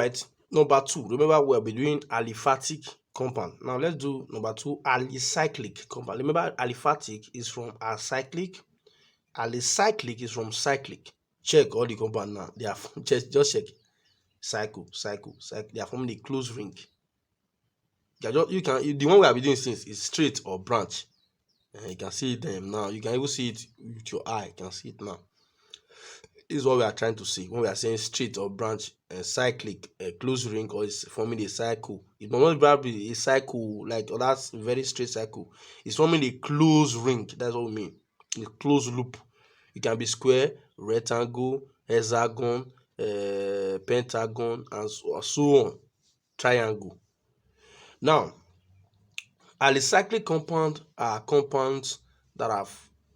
Right. Number 2, remember we'll be doing aliphatic compound. Now let's do number 2, alicyclic compound. Remember aliphatic is from acyclic, alicyclic is from cyclic. Check all the compound now. They are just check. Cycle. They are forming a closed ring. You can the one we have been doing since is straight or branch. You can see them now. You can even see it with your eye. You can see it now. This is what we are trying to see when we are saying straight or branch, cyclic, closed ring, or is forming a cycle. It might not be a cycle like that's very straight cycle. It's forming a closed ring. That's what we mean. A closed loop. It can be square, rectangle, hexagon, pentagon, and so on. Triangle. Now, alicyclic compounds are compounds that are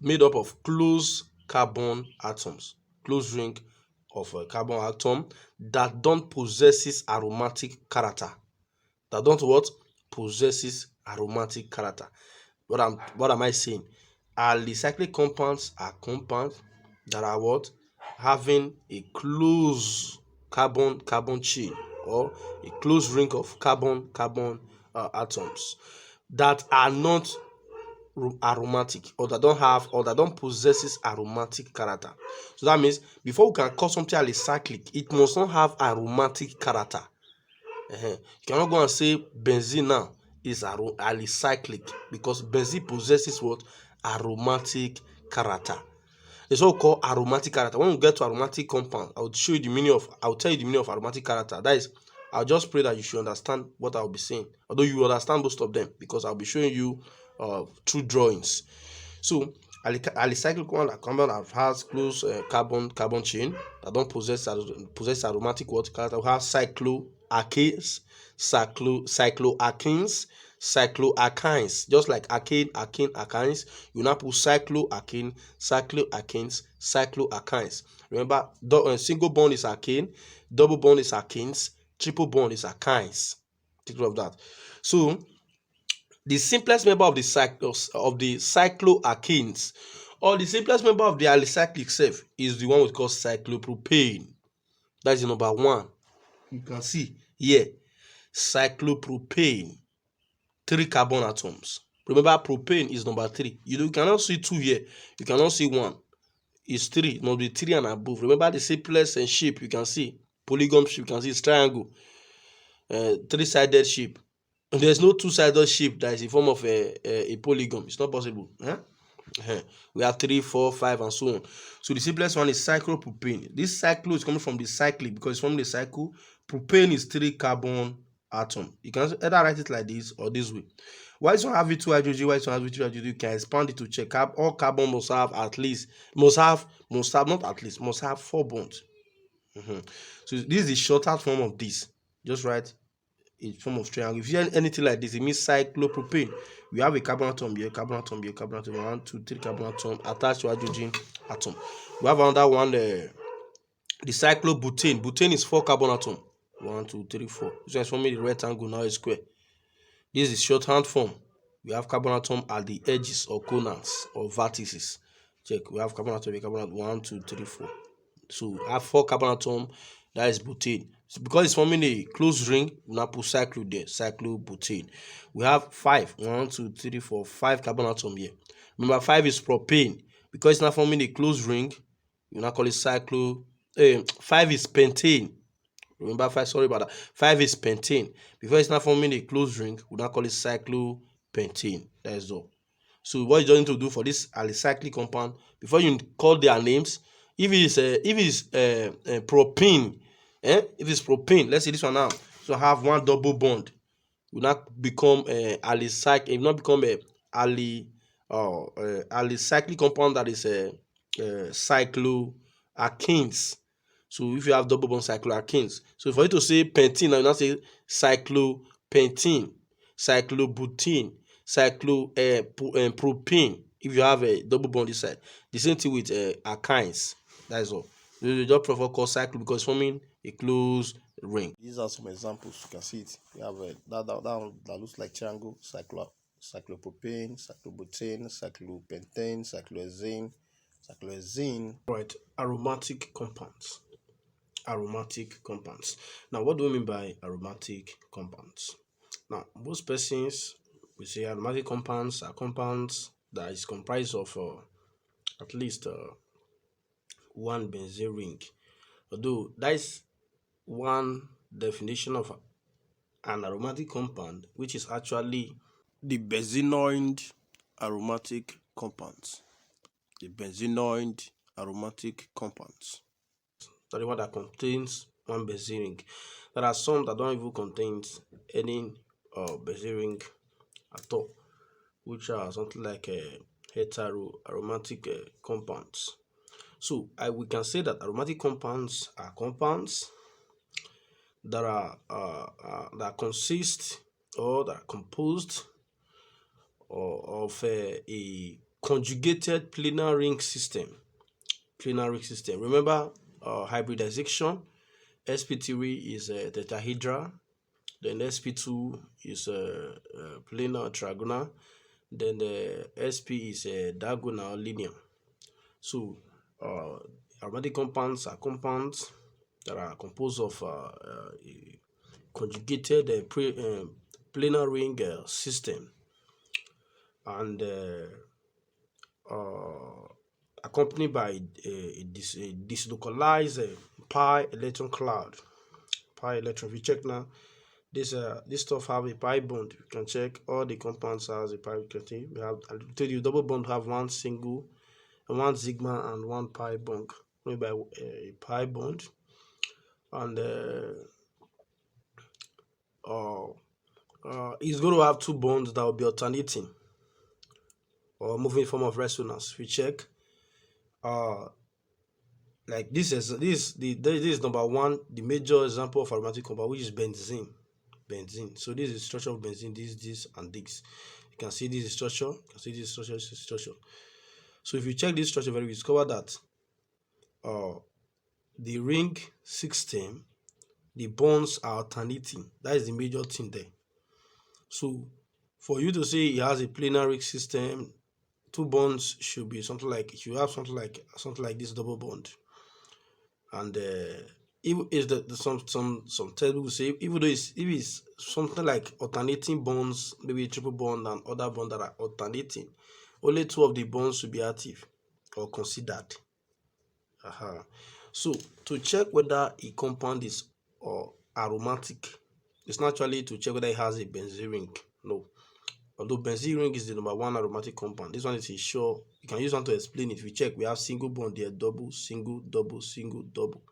made up of closed carbon atoms, closed ring of a carbon atom that don't possesses aromatic character. That don't what? Possesses aromatic character. What am I saying? Alicyclic compounds are compounds that are what? Having a closed carbon chain, or a closed ring of carbon atoms that are not aromatic, or that don't possesses aromatic character. So that means before we can call something alicyclic, it must not have aromatic character. You cannot go and say benzene now is alicyclic, because benzene possesses what? Aromatic character. It's what we call aromatic character. When we get to aromatic compound, I'll tell you the meaning of aromatic character. That is, I'll just pray that you should understand what I'll be saying. Although you understand most of them, because I'll be showing you through drawings. So alicyclic compound that has close carbon chain that don't possess aromatic character. We have cycloalkanes, cycloalkanes, just like alkanes. You now put cycloalkanes. Remember, single bond is alkane, double bond is alkanes, triple bond is alkynes. Take note of that. So the simplest member of the cycloalkanes, or the simplest member of the alicyclic self, is the one we call cyclopropane. That's the number 1. You can see here, cyclopropane, 3 carbon atoms. Remember, propane is number 3. You cannot see 2 here. You cannot see 1. It's 3. It must be 3 and above. Remember the simplest shape you can see, polygon shape, you can see it's triangle, 3-sided shape. There's no 2-sided shape that is in form of a polygon. It's not possible. We have 3, 4, 5, and so on. So the simplest one is cyclopropane. This cyclo is coming from the cyclic because it's from the cycle. Propane is 3 carbon atom. You can either write it like this or this way. Why this one have V2 hydrogen? Why this one have V2 hydrogen? You can expand it to check. All carbon must have 4 bonds. So this is the shorter form of this. Just write a form of triangle. If you hear anything like this, it means cyclopropane. We have a carbon atom here, carbon atom here, carbon atom, 1, 2, 3 carbon atom attached to hydrogen atom. We have another one, the cyclobutane. Butane is 4 carbon atom. 1, 2, 3, 4. This one is forming the rectangle, now a square. This is shorthand form. We have carbon atom at the edges or corners or vertices. Check. We have carbon atom here, carbon atom 1, 2, 3, 4. So we have 4 carbon atom. That is butane. So because it's forming a closed ring, we now put cyclo there, cyclobutane. We have 5, 1, 2, 3, 4, 5 carbon atom here. Remember, 5 is propane. Because it's not forming a closed ring, you now call it 5 is pentane. Remember, 5, sorry about that. 5 is pentane. Before it's not forming a closed ring, we now call it cyclopentane. That is all. So what you need to do for this alicyclic compound, before you call their names, if it's propane, if it's propane, let's say this one now, so have 1 double bond, will not become alicyclic. It will not become alicyclic compound that is cycloalkanes. So if you have double bond, cycloalkanes. So for you to say pentene, now you now say cyclopentene, cyclobutene, propane. If you have a double bond inside, the same thing with alkynes. That is all. You just prefer call cycle because it's forming a closed ring. These are some examples. You can see it. We have that looks like triangle, cyclopropane, cyclobutane, cyclopentane, cyclohexane. Right, aromatic compounds. aromatic compounds. Now, what do we mean by aromatic compounds? Now, most persons will say aromatic compounds are compounds that is comprised of at least one benzene ring. Although that is one definition of an aromatic compound, which is actually the benzenoid aromatic compounds. The benzenoid aromatic compounds. So the one that contains one benzene ring. There are some that don't even contain any benzene ring at all, which are something like hetero-aromatic compounds. So we can say that aromatic compounds are compounds that are that consist or that are composed of a conjugated planar ring system. Remember hybridization. sp3 is a tetrahedral, then sp2 is a planar trigonal, then the sp is a diagonal linear. So aromatic compounds are compounds that are composed of a conjugated planar ring system, and accompanied by a dislocalized pi electron cloud. Pi electron. If you check now, this stuff have a pi bond. You can check all the compounds has a pi. We have, I told you, double bond have one single, and one sigma and one pi bond, made by a pi bond, and it's going to have two bonds that will be alternating or moving form of resonance. If we check, like this is number one, the major example of aromatic compound, which is benzene. So this is the structure of benzene, this and this. You can see this is structure, you can see this structure, this is structure. So if you check this structure very, we discover that the ring system, the bonds are alternating. That is the major thing there. So for you to say it has a planar ring system, two bonds should be something like, if you have something like this double bond, and if some table will say, even though if it's something like alternating bonds, maybe triple bond and other bonds that are alternating, only two of the bonds should be active or considered. So to check whether a compound is aromatic, it's not actually to check whether it has a benzene ring. No. Although benzene ring is the number one aromatic compound, this one is sure. You can use one to explain it. If we check, we have single bond there, double, single, double, single, double.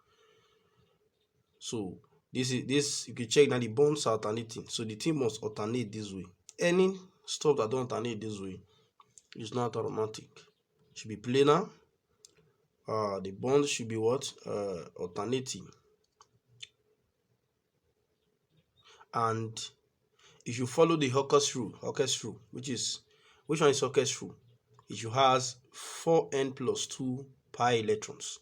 So this you can check now, the bonds are alternating. So the thing must alternate this way. Any stuff that don't alternate this way is not aromatic. It should be planar. The bond should be what? Alternating. And if you follow the Hawkes rule, which one is Hawkes rule? It should has 4n plus 2 pi electrons.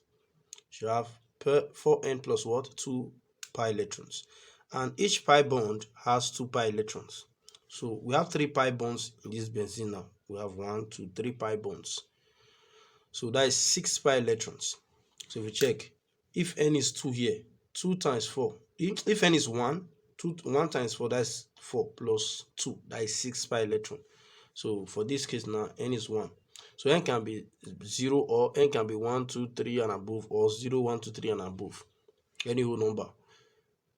You should have 4n plus what? 2 pi electrons. And each pi bond has 2 pi electrons. So we have 3 pi bonds in this benzene now. We have 1, 2, 3 pi bonds. So that is 6 pi electrons. So if you check, if n is 2 here, 2 times 4. If n is 1, 1 times 4, that's 4 plus 2, that is 6 pi electron. So for this case now, n is 1. So n can be 0, or n can be 1, 2, 3 and above, or 0, 1, 2, 3 and above. Any whole number.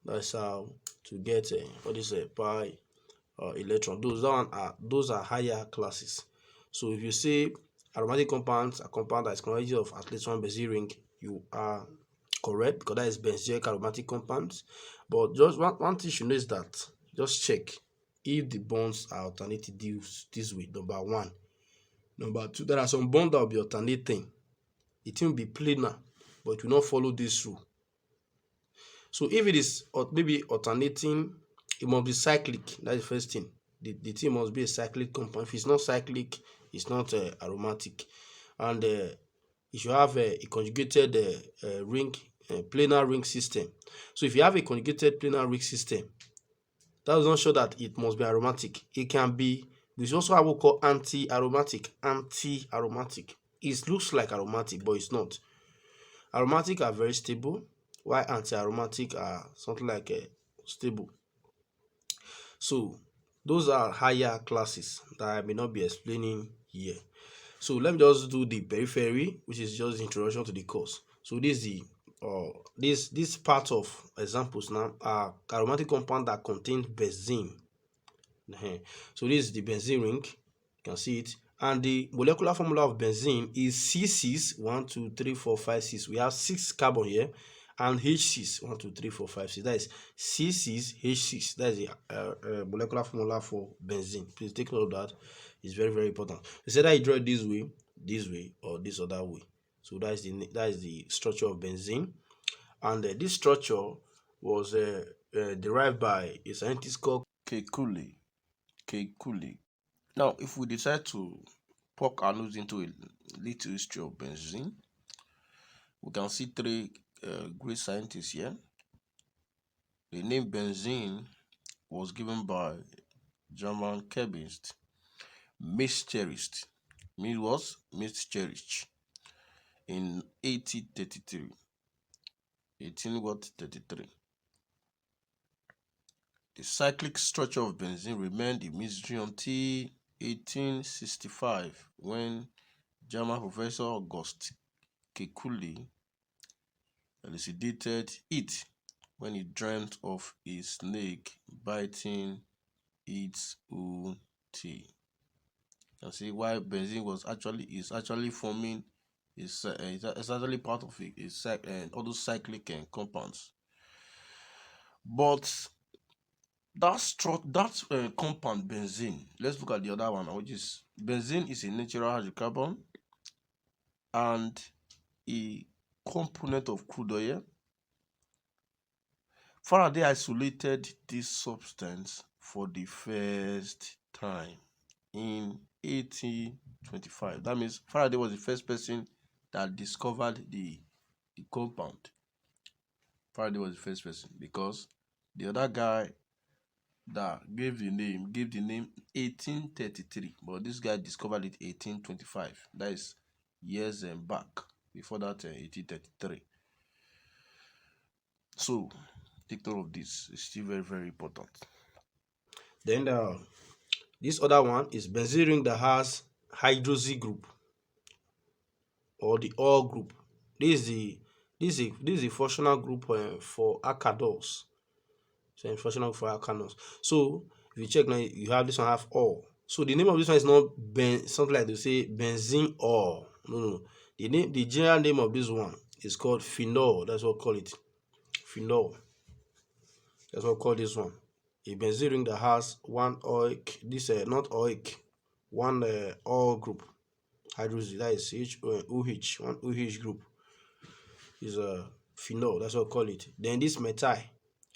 That's how to get what is a pi electron. Those are higher classes. So if you say aromatic compounds are compound that is composed of at least one benzene ring, you are correct, because that is benzoic aromatic compounds. But just one thing you know is that just check if the bonds are alternating this way. Number one. Number two, there are some bonds that will be alternating. It will be planar, but it will not follow this rule. So if it is maybe alternating, it must be cyclic. That's the first thing. The thing must be a cyclic compound. If it's not cyclic, it's not aromatic. And it should have a conjugated ring, planar ring system. So if you have a conjugated planar ring system, that does not show that it must be aromatic. It can be. We also have what we call anti-aromatic. It looks like aromatic, but it's not. Aromatic are very stable. while anti-aromatic are something like stable. So those are higher classes that I may not be explaining here. So let me just do the periphery, which is just the introduction to the course. So this is the this part of examples now are aromatic compound that contain benzene. So this is the benzene ring, you can see it, and the molecular formula of benzene is C6 1 2 3 4 5 6. We have 6 carbon here, and H6 1 2 3 4 5 6. That is C6H6. That is the molecular formula for benzene. Please take note of that. It's very, very important. They said that you draw it this way, or this other way. So that is the structure of benzene, and this structure was derived by a scientist called Kekulé. Now, if we decide to poke our nose into a little history of benzene, we can see three great scientists here. The name benzene was given by German chemist Mischericht. Mischericht in 1833. 1833. The cyclic structure of benzene remained a mystery until 1865, when German professor August Kekulé elucidated it when he dreamt of a snake biting its own tail. You can see why benzene is actually forming it's actually part of all those cyclic compounds. But that compound benzene, let's look at the other one, which is benzene is a natural hydrocarbon and a component of crude oil. Faraday isolated this substance for the first time in 1825. That means Faraday was the first person that discovered the compound. Faraday was the first person, because the other guy that gave the name 1833, but this guy discovered it 1825. That is years back. Before that, 1833. So take note of this. It's still very, very important. Then this other one is benzene ring that has hydroxy group, or the OR group. This is the functional group for alkanols. So functional for alkanols. So if you check now, you have this one have OR. So the name of this one is not something like they say benzene OR. No. The general name of this one is called phenol. That's what we call it. Phenol. That's what we call this one. A benzene ring that has one OH, this not OH, one OR group, hydroxy, that is OH, one OH group is a phenol. That's what we call it. Then this methyl.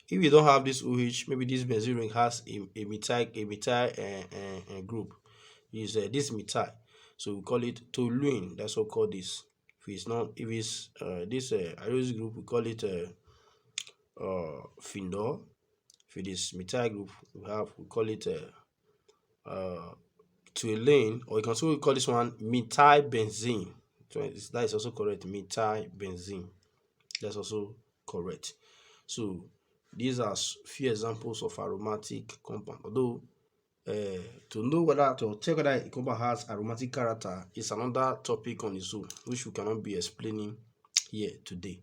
If you don't have this OH, maybe this benzene ring has a methyl group. Is this methyl, so we call it toluene. That's what we call this. If it's this hydroxy group, we call it phenol. If it is methyl group, we call it toluene, or you can also call this one methylbenzene. So that is also correct. Methylbenzene. That's also correct. So these are few examples of aromatic compound. Although to know whether to check whether a compound has aromatic character is another topic on its own, which we cannot be explaining here today.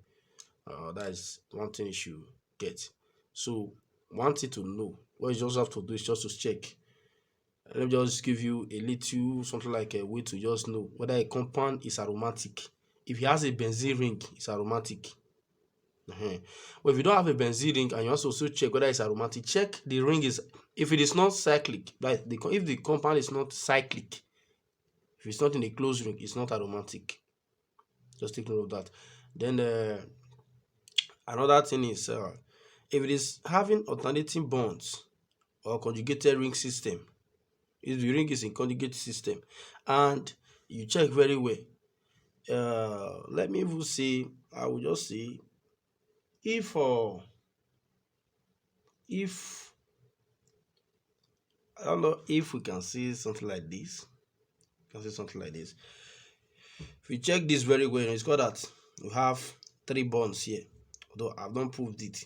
That is one thing you should get. So one thing to know, what you just have to do is just to check. Let me just give you a little something like a way to just know whether a compound is aromatic. If it has a benzene ring, it's aromatic. But if you don't have a benzene ring and you also check whether it's aromatic, check the ring is, if it is not cyclic, like if the compound is not cyclic, if it's not in a closed ring, it's not aromatic. Just take note of that. Then another thing is if it is having alternating bonds or conjugated ring system, if the ring is in conjugate system, and you check very well, let me even say, I will just say, if I don't know if we can see something like this. If you check this very well, it's called that you have 3 bonds here. although I've not proved it.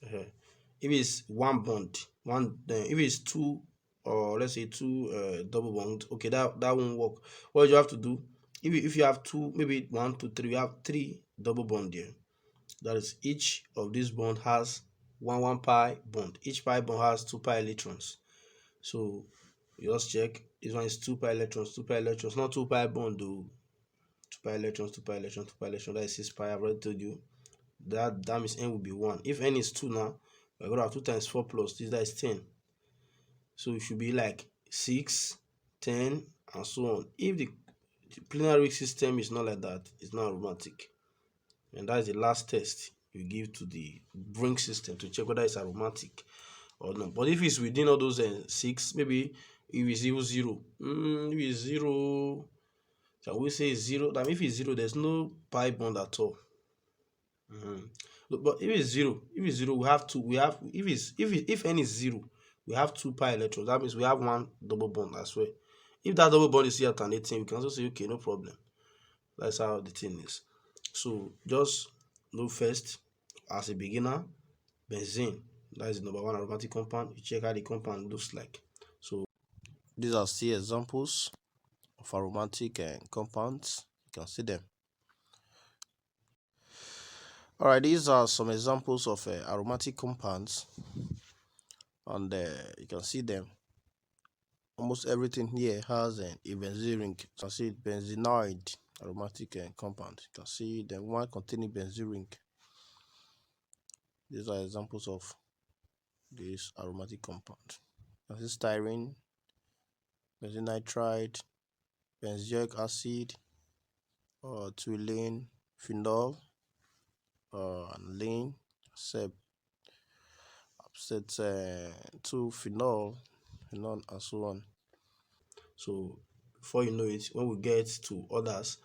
If it's one bond, if it's two, or let's say two double bond, okay, that won't work. What you have to do, if you have two, maybe 1 2 3, you have three double bond here. That is, each of these bond has one pi bond. Each pi bond has 2 pi electrons. So you just check, this one is 2 pi electrons, not 2 pi bond though. 2 pi electrons, 2 pi electrons, 2 pi electrons, that is 6 pi. I've already told you that means n will be 1. If n is 2 now, we're going to have 2 times 4 plus this, that is 10. So it should be like 6, 10, and so on. If the plenary system is not like that, it's not aromatic. And that is the last test you give to the Brink system to check whether it's aromatic or not. But if it's within all those 6, maybe if it's 0 0, if it's 0, can we say 0? That if it's 0, there's no pi bond at all. But if it's 0, we have two. If n is 0, we have 2 pi electrons. That means we have one double bond as well. If that double bond is here alternating, we can also say, okay, no problem. That's how the thing is. So just know first, as a beginner, benzene, that is the number 1 aromatic compound. You check how the compound looks like. So these are still examples of aromatic compounds. You can see them. All right, these are some examples of aromatic compounds, and you can see them. Almost everything here has a benzene ring. You can see benzenoid aromatic compound. You can see the one containing benzene ring. These are examples of this aromatic compound. You can see styrene, benzene nitride, benzoic acid, toluene, phenol, aniline, to phenol, and so on. So before you know it, when we get to others,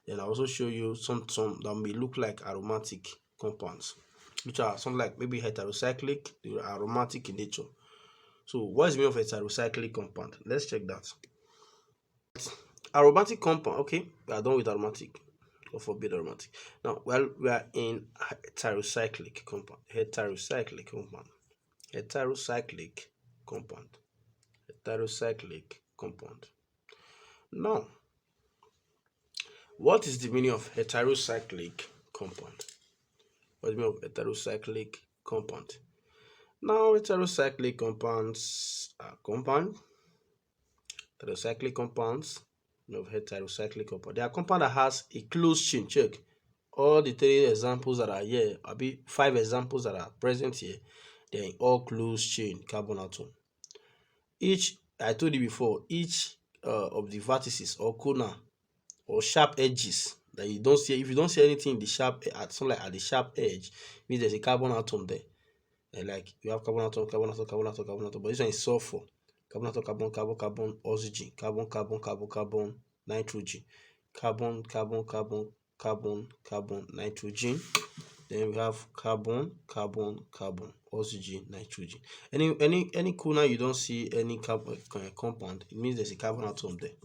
then I'll also show you some that may look like aromatic compounds, which are something like maybe heterocyclic, they are aromatic in nature. So what is the meaning of heterocyclic compound? Let's check that. Aromatic compound, okay, we are done with aromatic. God forbid aromatic. Now, well, we are in heterocyclic compound. Heterocyclic compound. Now, what is the meaning of heterocyclic compound? What is the meaning of heterocyclic compound? Now, heterocyclic compounds are heterocyclic compounds of heterocyclic compound. They are compound that has a closed chain. Check all the 3 examples that are here, maybe 5 examples that are present here. They are in all closed chain carbon atom. Each, I told you before, each of the vertices or corner or sharp edges that you don't see, if you don't see anything in the sharp at the sharp edge, means there's a carbon atom there. And like you have carbon atom, but this one is sulfur. Carbon atom, carbon, oxygen, carbon, nitrogen, carbon, nitrogen. Then we have carbon, oxygen, nitrogen. Any corner you don't see any carbon compound, it means there's a carbon atom there.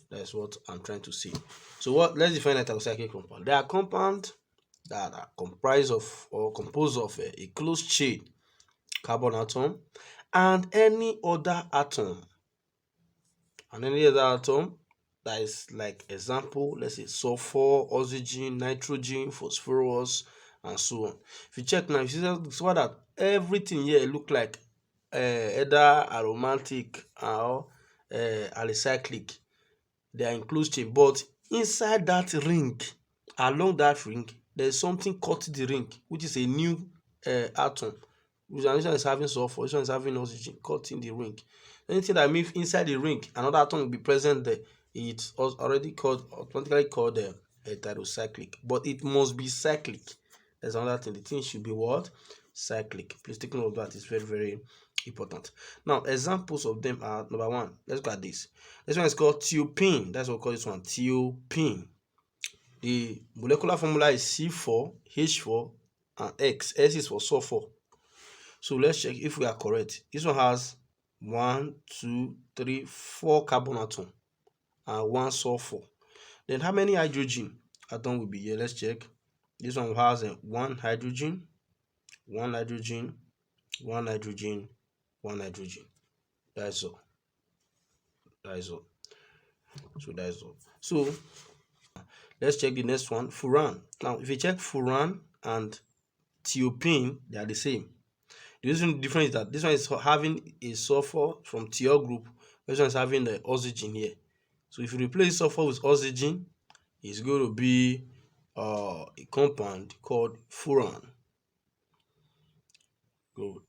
That's what I'm trying to say. So let's define heterocyclic compound. They are compounds that are comprised of or composed of a closed chain carbon atom and any other atom. That is like example, let's say sulfur, oxygen, nitrogen, phosphorus, and so on. If you check now, you see that everything here look like either aromatic or alicyclic. They are in closed chain, but inside that ring, along that ring, there is something cutting the ring, which is a new atom. This one is having sulfur, this one is having oxygen, cutting the ring. Anything that moves inside the ring, another atom will be present there. It's already automatically called heterocyclic, but it must be cyclic. There's another thing. The thing should be what? Cyclic. Please take note of that. It's very, very important. Now, examples of them are, number 1, let's look at this. This one is called thiopene. That's what we call this one, thiopene. The molecular formula is C4H4 and X. S is for sulfur. So let's check if we are correct. This one has 1, 2, 3, 4 carbon atom and 1 sulfur. Then how many hydrogen atom will be here? Let's check. This one has one hydrogen, one hydrogen, one hydrogen, one hydrogen. That's all. That's all. So that's all. So let's check the next one, furan. Now, if you check furan and thiopene, they are the same. The reason difference is that this one is having a sulfur from thiol group. This one is having the oxygen here. So if you replace sulfur with oxygen, it's going to be a compound called furan.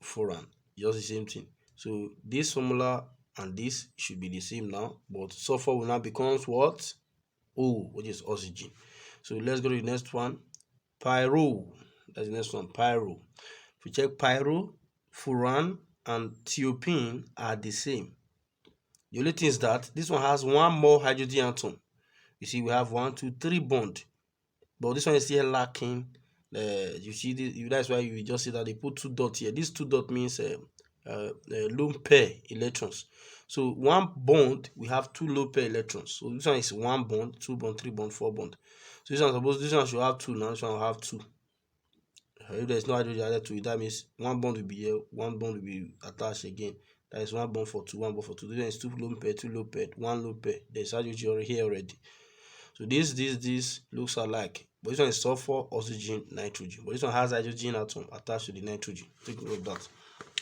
Furan, just the same thing. So this formula and this should be the same now, but sulfur will now becomes what? O, which is oxygen. So let's go to the next one, pyro. That's the next one, pyro. If you check pyro, furan and thiopene are the same. The only thing is that this one has one more hydrogen atom. You see, we have 1, 2, 3 bond, but this one is still lacking. You see, that's why you just see that they put 2 dots here. This 2 dot means lone pair electrons. So one bond, we have 2 lone pair electrons. So this one is 1 bond, 2 bond, 3 bond, 4 bond. So this one should have 2 now. This one will have 2. If there's no hydrogen added to it, that means 1 bond will be here, 1 bond will be attached again. That is 1 bond for 2, 1 bond for 2. This one is 2 lone pair, 2 lone pair, 1 lone pair. There's hydrogen here already. So this looks alike, but this one is sulfur, oxygen, nitrogen. But this one has hydrogen atom attached to the nitrogen. Take note of that.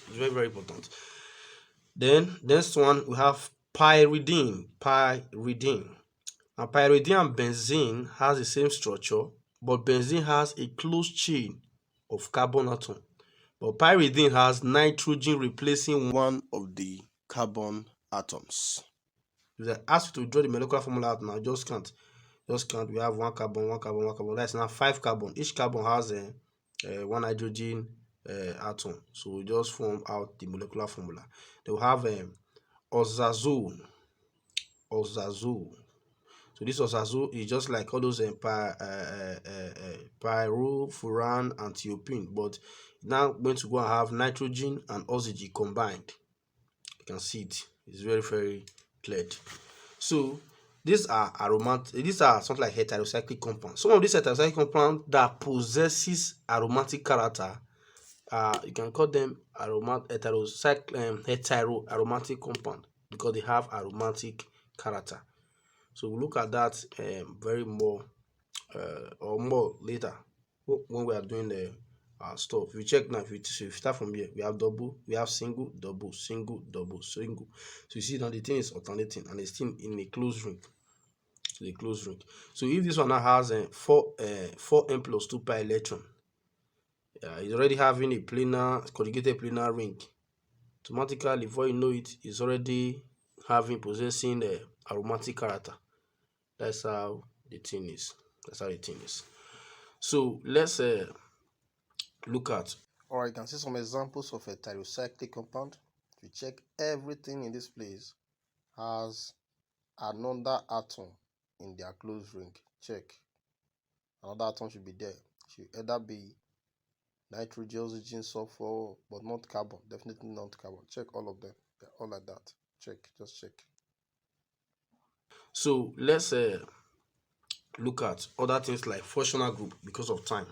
It's very, very important. Then next one we have pyridine. Pyridine. Now pyridine and benzene has the same structure, but benzene has a closed chain of carbon atom. But pyridine has nitrogen replacing one of the carbon atoms. If they ask you to draw the molecular formula out now, just count. Just count. We have 1 carbon, 1 carbon, 1 carbon. That's now 5 carbon. Each carbon has 1 hydrogen atom. So we just form out the molecular formula. They will have oxazole. Oxazole. So this oxazole is just like all those pyro, furan, and thiopene, but now going to go and have nitrogen and oxygen combined. You can see it. It's very, very clear. So these are aromatic. These are something like heterocyclic compounds. Some of these heterocyclic compounds that possesses aromatic character, you can call them heteroaromatic compound because they have aromatic character. So we'll look at that very more or more later when we are doing the stuff. If you check now, if you start from here, we have double, we have single, double, single, double, single. So you see now the thing is alternating and it's still in a closed ring. So the closed ring. So if this one now has 4n plus 2 pi electron, it's already having a planar conjugated planar ring. Automatically, before you know it, it's already possessing the aromatic character. That's how the thing is. That's how the thing is. So let's look at. Alright, you can see some examples of a heterocyclic compound. If you check, everything in this place has another atom in their closed ring. Check. Another atom should be there. It should either be nitrogen, oxygen, sulfur, but not carbon. Definitely not carbon. Check all of them. They're all like that. Check. Just check. So let's look at other things like functional group because of time.